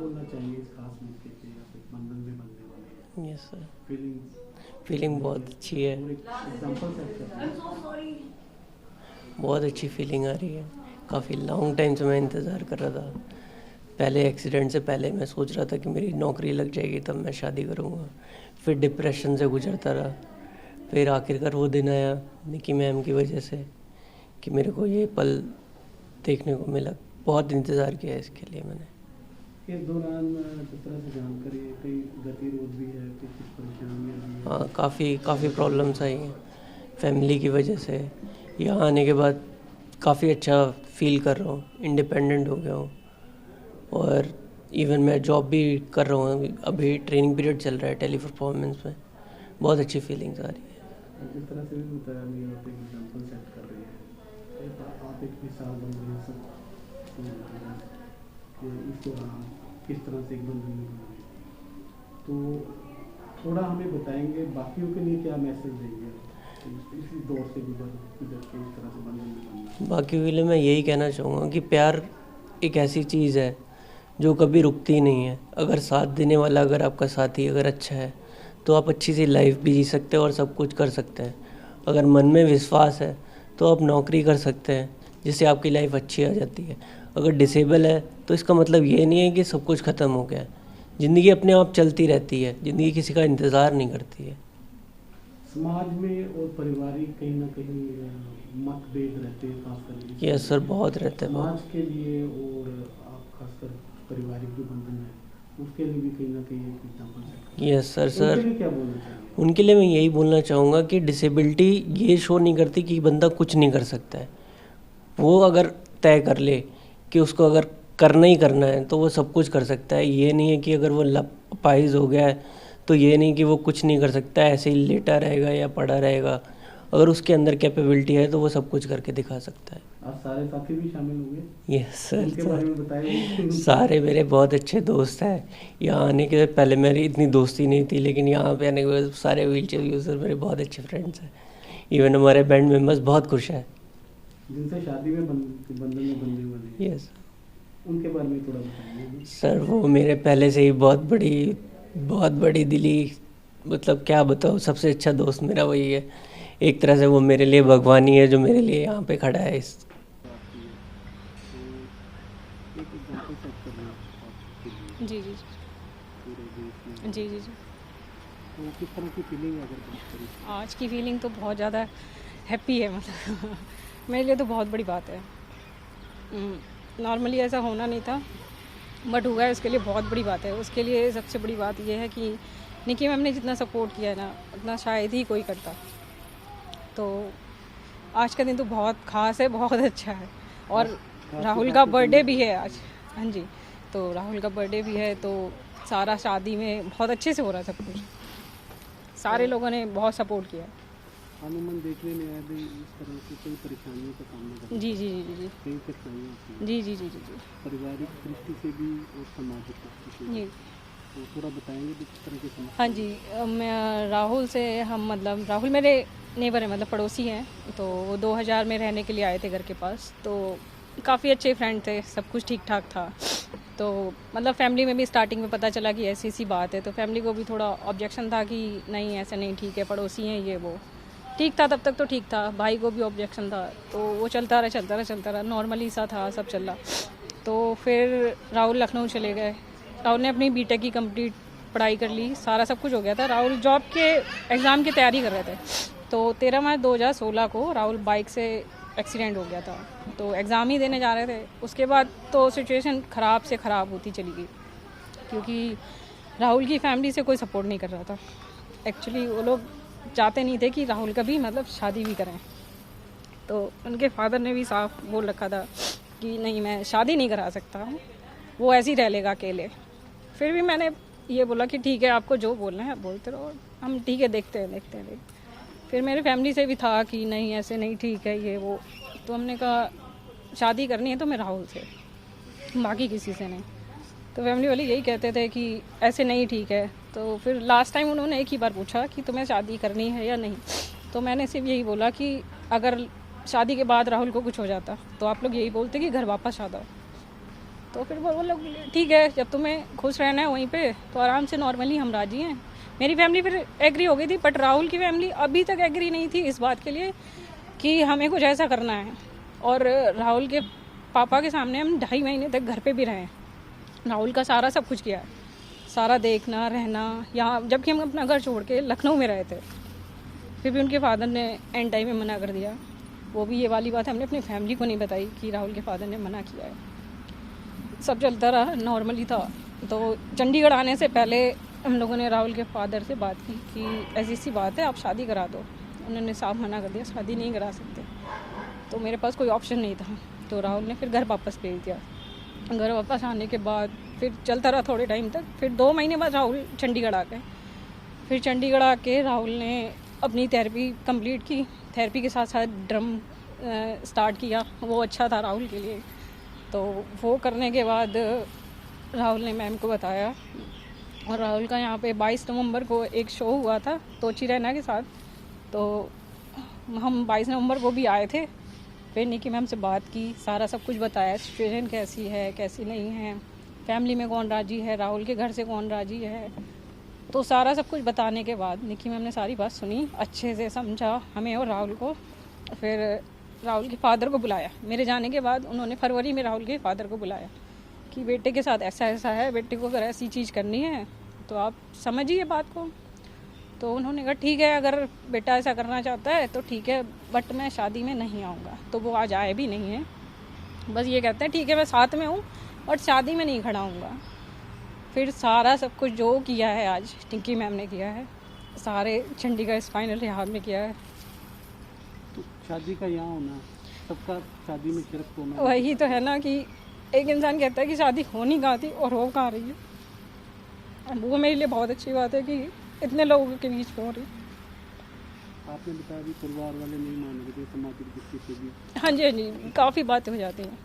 बोलना चाहिए इस खास मौके पे या फिर बंधन में बनने वाले हैं? Yes sir. फीलिंग्स फीलिंग बहुत अच्छी है, और एक एग्जांपल सेट करते हैं। बहुत अच्छी फीलिंग आ रही है। काफ़ी लॉन्ग टाइम से मैं इंतज़ार कर रहा था। पहले एक्सीडेंट से पहले मैं सोच रहा था कि मेरी नौकरी लग जाएगी तब मैं शादी करूँगा। फिर डिप्रेशन से गुजरता रहा। फिर आखिरकार वो दिन आया निकी मैम की वजह से कि मेरे को ये पल देखने को मिला। बहुत इंतज़ार किया इसके लिए मैंने। इस दौरान जिस तरह से जानकारी है, कई गतिरोध भी है, कुछ परेशानियाँ भी हैं। हाँ, काफ़ी प्रॉब्लम्स आई हैं फैमिली की वजह से। यहाँ आने के बाद काफ़ी अच्छा फील कर रहा हूँ, इंडिपेंडेंट हो गया हूँ। और इवन मैं जॉब भी कर रहा हूँ, अभी ट्रेनिंग पीरियड चल रहा है टेली परफॉर्मेंस में। बहुत अच्छी फीलिंग्स आ रही है। जिस तरह से भी बताया, अभी आप एक एग्जांपल सेट कर रहे हैं, आप एक मिसाल बन रहे हैं सब कि इस दौरान किस तरह से एक बंधन में बन रहे हैं। तो थोड़ा हमें बताएंगे बाकियों के लिए क्या मैसेज देंगे इसी दौर से गुजर के इस तरह से बंधन में बनना। बाकी के लिए मैं यही कहना चाहूँगा कि प्यार एक ऐसी चीज़ है जो कभी रुकती नहीं है। अगर साथ देने वाला, अगर आपका साथी अगर अच्छा है तो आप अच्छी सी लाइफ भी जी सकते हैं और सब कुछ कर सकते हैं। अगर मन में विश्वास है तो आप नौकरी कर सकते हैं जिससे आपकी लाइफ अच्छी आ जाती है। अगर डिसेबल है तो इसका मतलब ये नहीं है कि सब कुछ ख़त्म हो गया है। ज़िंदगी अपने आप चलती रहती है, ज़िंदगी किसी का इंतज़ार नहीं करती है। समाज में और पारिवारिक कहीं ना कहीं मतभेद रहते हैं, खासकर यस सर, बहुत रहते हैं बहुत। समाज के लिए, और आप खासकर पारिवारिक जो बंधन है उसके लिए भी कहीं ना कहीं एक एग्जाम्पल सेट यस सर। करें। उनके लिए क्या बोलना चाहिए? उनके लिए मैं यही बोलना चाहूँगा कि डिसेबिलिटी ये शो नहीं करती कि बंदा कुछ नहीं कर सकता है। वो अगर तय कर ले कि उसको अगर करना ही करना है तो वो सब कुछ कर सकता है। ये नहीं है कि अगर वो अपाहिज हो गया है तो ये नहीं कि वो कुछ नहीं कर सकता, ऐसे ही लेटा रहेगा या पड़ा रहेगा। अगर उसके अंदर कैपेबिलिटी है तो वो सब कुछ करके दिखा सकता है। आज सारे साथी भी शामिल हुए, यस उनके बारे सर। में बताइए। सारे मेरे बहुत अच्छे दोस्त हैं। यहाँ आने के पहले मेरी इतनी दोस्ती नहीं थी, लेकिन यहाँ पे आने के बाद सारे व्हीलचेयर यूज़र मेरे बहुत अच्छे फ्रेंड्स हैं। इवन हमारे बैंड मेंबर्स बहुत खुश हैं। जिनसे शादी में बंधन में बनने वाले हैं, यस उनके बारे में थोड़ा बताइए। सर, वो मेरे पहले से ही बहुत बड़ी दिली, मतलब क्या बताऊँ, सबसे अच्छा दोस्त मेरा वही है। एक तरह से वो मेरे लिए भगवान ही है जो मेरे लिए यहाँ पे खड़ा है। इस आती है तो एक एग्जांपल सेट कर रहे हैं आपके लिए जी, जी, पूरे देश में। जी, जी, जी। तो किस तरह की फीलिंग है अगर बात करें? आज की फीलिंग तो बहुत ज़्यादा हैप्पी है मतलब मेरे लिए तो बहुत बड़ी बात है। नॉर्मली ऐसा होना नहीं था, बट हुआ है, उसके लिए बहुत बड़ी बात है। उसके लिए सबसे बड़ी बात ये है कि निकी मैम ने जितना सपोर्ट किया है ना, उतना शायद ही कोई करता। तो आज का दिन तो बहुत ख़ास है, बहुत अच्छा है। और राहुल का बर्थडे भी है आज। हाँ जी, तो राहुल का बर्थडे भी है, तो सारा शादी में बहुत अच्छे से हो रहा है सब कुछ। सारे लोगों ने बहुत सपोर्ट किया। अमूमन देखने में आया भी इस तरह की कई परेशानियों का सामना करना जी, जी, जी, जी, कई कठिनाइयाँ आती हैं, जी, जी, जी, जी, जी, पारिवारिक दृष्टि से भी और सामाजिक दृष्टि से भी। जी। तो थोड़ा बताएंगे कि किस तरह की समस्या? हाँ जी, मैं राहुल से, हम मतलब राहुल मेरे नेबर हैं, मतलब पड़ोसी हैं। तो वो 2000 में रहने के लिए आए थे घर के पास। तो काफ़ी अच्छे फ्रेंड थे, सब कुछ ठीक ठाक था। तो मतलब फैमिली में भी स्टार्टिंग में पता चला कि ऐसी ऐसी बात है, तो फैमिली को भी थोड़ा ऑब्जेक्शन था कि नहीं ऐसा नहीं, ठीक है, पड़ोसी हैं ये वो। ठीक था, तब तक तो ठीक था। भाई को भी ऑब्जेक्शन था, तो वो चलता रहा, नॉर्मली सा था, सब चल रहा। तो फिर राहुल लखनऊ चले गए। राहुल ने अपनी बीटेक की कंप्लीट पढ़ाई कर ली, सारा सब कुछ हो गया था। राहुल जॉब के एग्ज़ाम की तैयारी कर रहे थे। तो 13 मार्च 2016 को राहुल बाइक से एक्सीडेंट हो गया था। तो एग्ज़ाम ही देने जा रहे थे। उसके बाद तो सिचुएशन ख़राब से ख़राब होती चली गई, क्योंकि राहुल की फैमिली से कोई सपोर्ट नहीं कर रहा था। एक्चुअली वो लोग चाहते नहीं थे कि राहुल का भी मतलब शादी भी करें। तो उनके फादर ने भी साफ बोल रखा था कि नहीं, मैं शादी नहीं करा सकता हूँ, वो ऐसे ही रह लेगा अकेले। फिर भी मैंने ये बोला कि ठीक है, आपको जो बोलना है आप बोलते रहो, हम ठीक है, देखते हैं। फिर मेरे फैमिली से भी था कि नहीं ऐसे नहीं, ठीक है ये वो। तो हमने कहा शादी करनी है तो मैं राहुल से, बाकी किसी से नहीं। तो फैमिली वाले यही कहते थे कि ऐसे नहीं, ठीक है। तो फिर लास्ट टाइम उन्होंने एक ही बार पूछा कि तुम्हें शादी करनी है या नहीं। तो मैंने सिर्फ यही बोला कि अगर शादी के बाद राहुल को कुछ हो जाता तो आप लोग यही बोलते कि घर वापस आ जाओ। तो फिर वो लोग ठीक है, जब तुम्हें खुश रहना है वहीं पे तो आराम से नॉर्मली हम राजी हैं। मेरी फैमिली फिर एग्री हो गई थी, बट राहुल की फैमिली अभी तक एग्री नहीं थी इस बात के लिए कि हमें कुछ ऐसा करना है। और राहुल के पापा के सामने हम 2.5 महीने तक घर पे भी रहे। राहुल का सारा सब कुछ किया है, सारा देखना रहना यहाँ, जबकि हम अपना घर छोड़ के लखनऊ में रहे थे। फिर भी उनके फादर ने एंड टाइम में मना कर दिया। वो भी ये वाली बात हमने अपनी फैमिली को नहीं बताई कि राहुल के फादर ने मना किया है। सब चलता रहा, नॉर्मली था। तो चंडीगढ़ आने से पहले हम लोगों ने राहुल के फादर से बात की कि ऐसी सी बात है, आप शादी करा दो। उन्होंने साफ मना कर दिया, शादी नहीं करा सकते। तो मेरे पास कोई ऑप्शन नहीं था, तो राहुल ने फिर घर वापस भेज दिया। घर वापस आने के बाद फिर चलता रहा थोड़े टाइम तक। फिर 2 महीने बाद राहुल चंडीगढ़ आ गए। फिर चंडीगढ़ आके राहुल ने अपनी थेरेपी कंप्लीट की। थेरेपी के साथ साथ ड्रम स्टार्ट किया, वो अच्छा था राहुल के लिए। तो वो करने के बाद राहुल ने मैम को बताया, और राहुल का यहाँ पे 22 नवंबर को एक शो हुआ था तोची रैना के साथ। तो हम 22 नवंबर को भी आए थे। फिर निकी मैम से बात की, सारा सब कुछ बताया, सिचुएशन कैसी है कैसी नहीं है, फैमिली में कौन राजी है, राहुल के घर से कौन राजी है। तो सारा सब कुछ बताने के बाद निकी मैम ने सारी बात सुनी, अच्छे से समझा हमें और राहुल को। फिर राहुल के फादर को बुलाया। मेरे जाने के बाद उन्होंने फरवरी में राहुल के फादर को बुलाया कि बेटे के साथ ऐसा ऐसा है, बेटे को अगर ऐसी चीज़ करनी है तो आप समझिए बात को। तो उन्होंने कहा ठीक है, अगर बेटा ऐसा करना चाहता है तो ठीक है, बट मैं शादी में नहीं आऊँगा। तो वो आज आए भी नहीं हैं, बस ये कहते हैं ठीक है मैं साथ में हूँ और शादी में नहीं खड़ा हूँगा। फिर सारा सब कुछ जो किया है आज टिंकी मैम ने किया है, सारे चंडीगढ़ स्पाइनल रिहाब में किया है। तो शादी का यहाँ होना, सबका शादी में गिरफ्त होना, वही तो है ना कि एक इंसान कहता है कि शादी होनी कहाँ थी और हो कहाँ रही है। वो मेरे लिए बहुत अच्छी बात है कि इतने लोगों के बीच में हो रही। आपने बताया कि परिवार वाले नहीं मान रहे थे, समाज की दृष्टि से भी। हाँ जी, हाँ जी, काफ़ी बातें हो जाती हैं।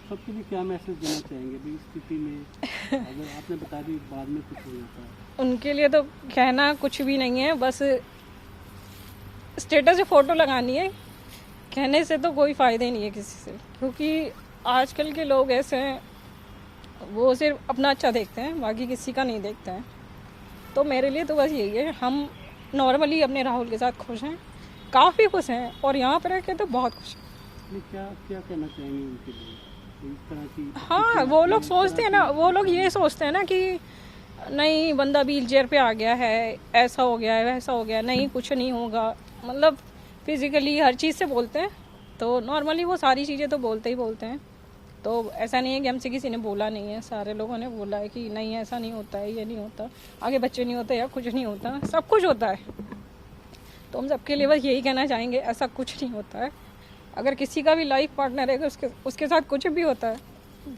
सबके लिए क्या मैसेज देना चाहेंगे भाई इस स्थिति में? अगर आपने बता दी बाद में कुछ हो जाता है, उनके लिए तो कहना कुछ भी नहीं है, बस स्टेटस से फ़ोटो लगानी है। कहने से तो कोई फ़ायदा ही नहीं है किसी से, क्योंकि आजकल के लोग ऐसे हैं, वो सिर्फ अपना अच्छा देखते हैं, बाकी किसी का नहीं देखते हैं। तो मेरे लिए तो बस यही है, हम नॉर्मली अपने राहुल के साथ खुश हैं, काफ़ी खुश हैं, और यहाँ पर रह के तो बहुत खुश हैं। क्या क्या कहना चाहेंगे उनके लिए इस तरह की? हाँ, वो लोग सोचते हैं ना, वो लोग ये सोचते हैं ना कि नहीं बंदा व्हील चेयर पे आ गया है, ऐसा हो गया है वैसा हो गया, नहीं कुछ नहीं होगा, मतलब फिजिकली हर चीज़ से बोलते हैं। तो नॉर्मली वो सारी चीज़ें तो बोलते ही बोलते हैं। तो ऐसा नहीं है कि हमसे किसी ने बोला नहीं है, सारे लोगों ने बोला है कि नहीं ऐसा नहीं होता है, ये नहीं होता, आगे बच्चे नहीं होते या कुछ नहीं होता, सब कुछ होता है। तो हम सबके लिए बस यही कहना चाहेंगे, ऐसा कुछ नहीं होता है। अगर किसी का भी लाइफ पार्टनर है, उसके साथ कुछ भी होता है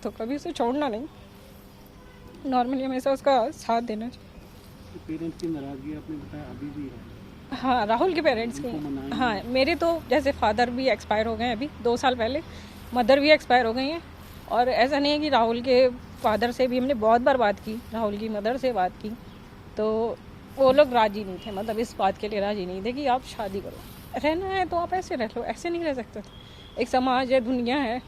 तो कभी उसे छोड़ना नहीं, नॉर्मली हमेशा उसका साथ देना चाहिए। पेरेंट्स की नाराज़गी आपने बताया अभी भी है? हाँ, राहुल के पेरेंट्स की, हाँ, मेरे तो जैसे फादर भी एक्सपायर हो गए हैं अभी 2 साल पहले, मदर भी एक्सपायर हो गई हैं। और ऐसा नहीं है कि राहुल के फादर से भी हमने बहुत बार बात की, राहुल की मदर से बात की, तो वो लोग राज़ी नहीं थे, मतलब इस बात के लिए राज़ी नहीं थे कि आप शादी करो, रहना है तो आप ऐसे रह लो, ऐसे नहीं रह सकते थे। एक समाज है, दुनिया है,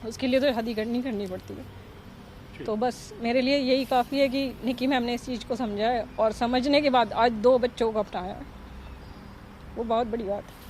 उसके लिए तो शादी करनी पड़ती है। तो बस मेरे लिए यही काफ़ी है कि निकी मैम ने इस चीज़ को समझा है, और समझने के बाद आज 2 बच्चों को अपनाया है, वो बहुत बड़ी बात है।